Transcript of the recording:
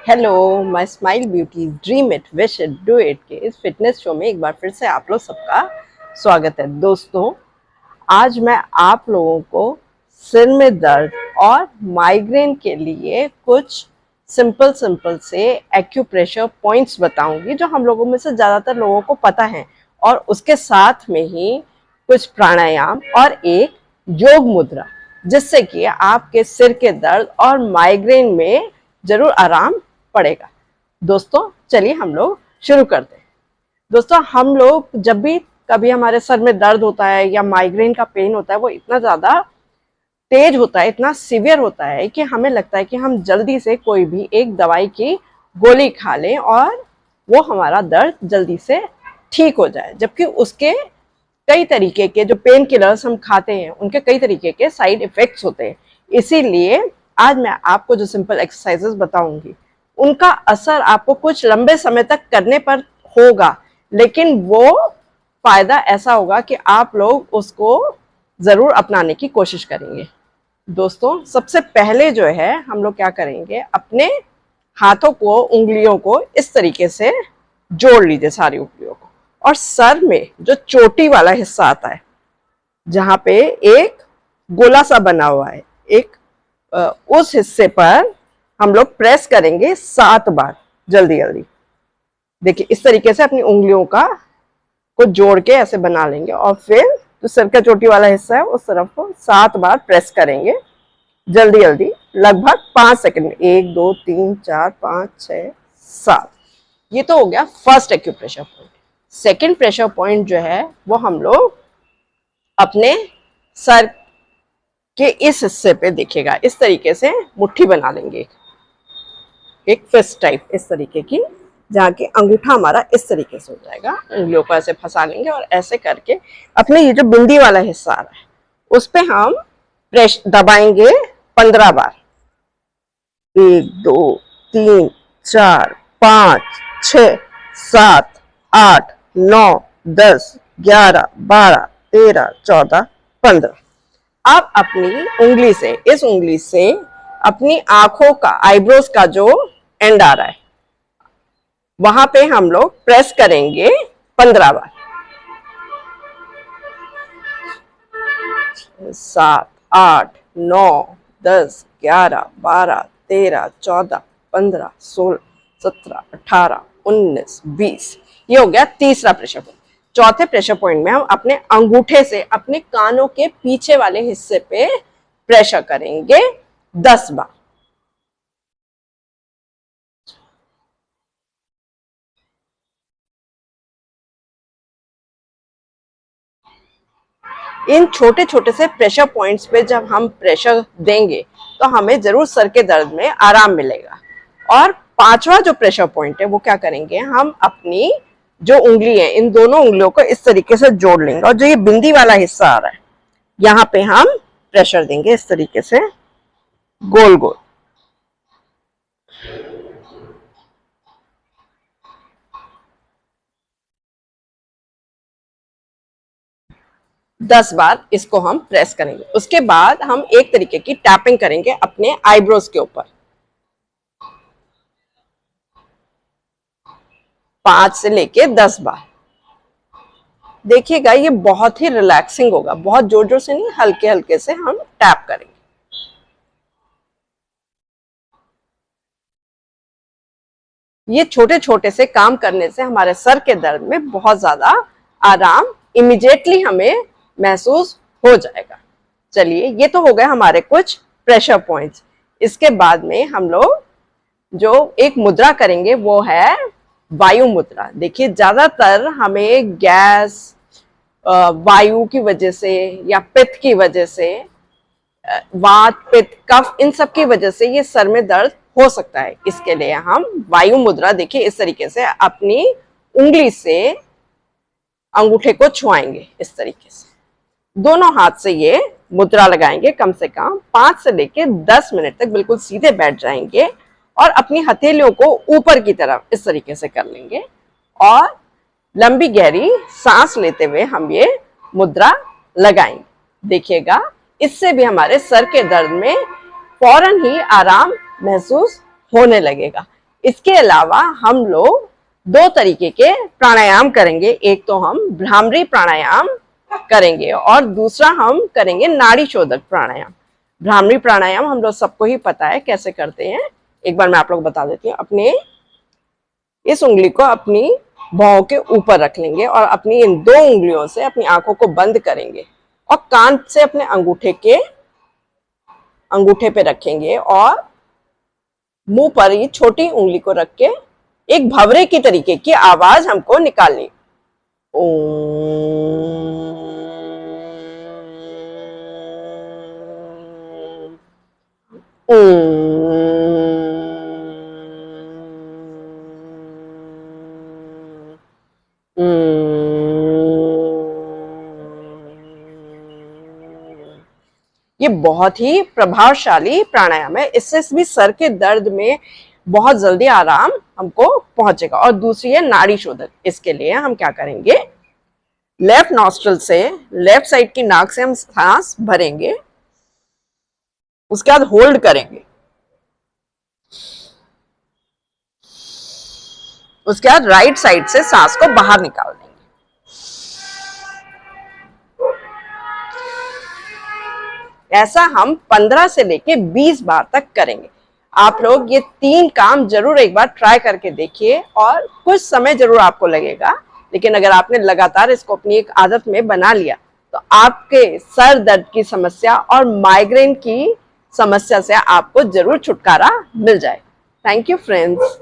Hello, my smile beauty dream it wish it do it के इस fitness show में एक बार फिर से आप लोग सबका स्वागत है। दोस्तों, आज मैं आप लोगों को सिर में दर्द और माइग्रेन के लिए कुछ सिंपल से एक्यूप्रेशर पॉइंट्स बताऊंगी जो हम लोगों में से ज़्यादातर लोगों को पता है, और उसके साथ में ही कुछ प्राणायाम और एक योग मुद्रा, जिससे कि आपके सिर के दर्द और माइग्रेन में जरूर आराम पड़ेगा। दोस्तों, चलिए हम लोग शुरू करते हैं। दोस्तों, हम लोग जब भी कभी हमारे सर में दर्द होता है या माइग्रेन का पेन होता है, वो इतना ज़्यादा तेज होता है, इतना सीवियर होता है कि हमें लगता है कि हम जल्दी से कोई भी एक दवाई की गोली खा लें और वो हमारा दर्द जल्दी से ठीक हो जाए, जबकि उसके कई तरीके के जो पेन किलर्स हम खाते हैं उनके कई तरीके के साइड इफेक्ट्स होते हैं। इसीलिए आज मैं आपको जो सिंपल एक्सरसाइजेस बताऊंगी उनका असर आपको कुछ लंबे समय तक करने पर होगा, लेकिन वो फायदा ऐसा होगा कि आप लोग उसको जरूर अपनाने की कोशिश करेंगे। दोस्तों, सबसे पहले जो है हम लोग क्या करेंगे, अपने हाथों को, उंगलियों को इस तरीके से जोड़ लीजिए, सारी उंगलियों को, और सर में जो चोटी वाला हिस्सा आता है जहां पे एक गोला सा बना हुआ है, उस हिस्से पर हम लोग प्रेस करेंगे 7 बार। जल्दी जल्दी देखिए, इस तरीके से अपनी उंगलियों को जोड़ के ऐसे बना लेंगे और फिर जो सिर का चोटी वाला हिस्सा है उस तरफ को 7 बार प्रेस करेंगे। जल्दी जल्दी, लगभग 5 सेकंड में। 1 2 3 4 5 6 7। ये तो हो गया first acupressure point. Second pressure point जो है वो हम लोग अपने सर के इस हिस्से पे देखिएगा, इस तरीके से मुट्ठी बना लेंगे, एक फिस्ट टाइप इस तरीके की, जहाँ की अंगूठा हमारा इस तरीके से हो जाएगा। उंगलियों को ऐसे फंसा लेंगे और ऐसे करके अपने ये जो बिंदी वाला हिस्सा आ रहा है उस पे हम प्रेस दबाएंगे 15 बार। 1 2 3 4 5 6 7 8 9 10 11 12 13 14 15। अब अपनी उंगली से, इस उंगली से अपनी आंखों का, आईब्रोज का जो एंड आ रहा है वहां पे हम लोग प्रेस करेंगे 15 बार। 7 8 9 10 11 12 13 14 15 16 17 18 19 20। ये हो गया तीसरा प्रेशर पॉइंट। चौथे प्रेशर पॉइंट में हम अपने अंगूठे से अपने कानों के पीछे वाले हिस्से पे प्रेशर करेंगे 10 बार। इन छोटे छोटे से प्रेशर पॉइंट्स पे जब हम प्रेशर देंगे तो हमें जरूर सर के दर्द में आराम मिलेगा। और पांचवा जो प्रेशर पॉइंट है वो क्या करेंगे, हम अपनी जो उंगली है इन दोनों उंगलियों को इस तरीके से जोड़ लेंगे और जो ये बिंदी वाला हिस्सा आ रहा है यहाँ पे हम प्रेशर देंगे इस तरीके से गोल गोल। दस बार इसको हम प्रेस करेंगे। उसके बाद हम एक तरीके की टैपिंग करेंगे अपने आईब्रोज के ऊपर 5 से लेके 10 बार। देखिएगा, ये बहुत ही रिलैक्सिंग होगा। बहुत जोर जोर से नहीं, हल्के हल्के से हम टैप करेंगे। ये छोटे छोटे से काम करने से हमारे सर के दर्द में बहुत ज्यादा आराम इमीडिएटली हमें महसूस हो जाएगा। चलिए, ये तो हो गए हमारे कुछ प्रेशर पॉइंट्स। इसके बाद में हम लोग जो एक मुद्रा करेंगे वो है वायु मुद्रा। देखिए, ज्यादातर हमें गैस, वायु की वजह से या पित्त की वजह से, वात, पित्त, कफ, इन सब की वजह से ये सर में दर्द हो सकता है। इसके लिए हम वायु मुद्रा, देखिए इस तरीके से अपनी उंगली से अंगूठे को छुआएंगे, इस तरीके से दोनों हाथ से ये मुद्रा लगाएंगे। कम से कम 5 से लेकर 10 मिनट तक बिल्कुल सीधे बैठ जाएंगे और अपनी हथेलियों को ऊपर की तरफ इस तरीके से कर लेंगे और लंबी गहरी सांस लेते हुए हम ये मुद्रा लगाएंगे। देखिएगा, इससे भी हमारे सर के दर्द में फौरन ही आराम महसूस होने लगेगा। इसके अलावा हम लोग 2 तरीके के प्राणायाम करेंगे। एक तो हम भ्रामरी प्राणायाम करेंगे और दूसरा हम करेंगे नाड़ी शोधक प्राणायाम। भ्रामरी प्राणायाम हम लोग सबको ही पता है कैसे करते हैं, एक बार मैं आप लोग बता देती हूँ। अपने इस उंगली को अपनी भौं के ऊपर रख लेंगे और अपनी इन 2 उंगलियों से अपनी आंखों को बंद करेंगे और कान से अपने अंगूठे पे रखेंगे और मुंह पर ये छोटी उंगली को रख के एक भंवरे की तरीके की आवाज हमको निकालनी। ये बहुत ही प्रभावशाली प्राणायाम है। इससे भी सर के दर्द में बहुत जल्दी आराम हमको पहुंचेगा। और दूसरी है नाड़ी शोधक। इसके लिए हम क्या करेंगे, लेफ्ट नॉस्ट्रल से, लेफ्ट साइड की नाक से हम सांस भरेंगे, उसके बाद होल्ड करेंगे, उसके बाद राइट साइड से सांस को बाहर निकाल देंगे। ऐसा हम 15 से लेके 20 बार तक करेंगे। आप लोग ये 3 काम जरूर एक बार ट्राई करके देखिए और कुछ समय जरूर आपको लगेगा, लेकिन अगर आपने लगातार इसको अपनी एक आदत में बना लिया तो आपके सर दर्द की समस्या और माइग्रेन की समस्या से आपको जरूर छुटकारा मिल जाए। Thank you friends.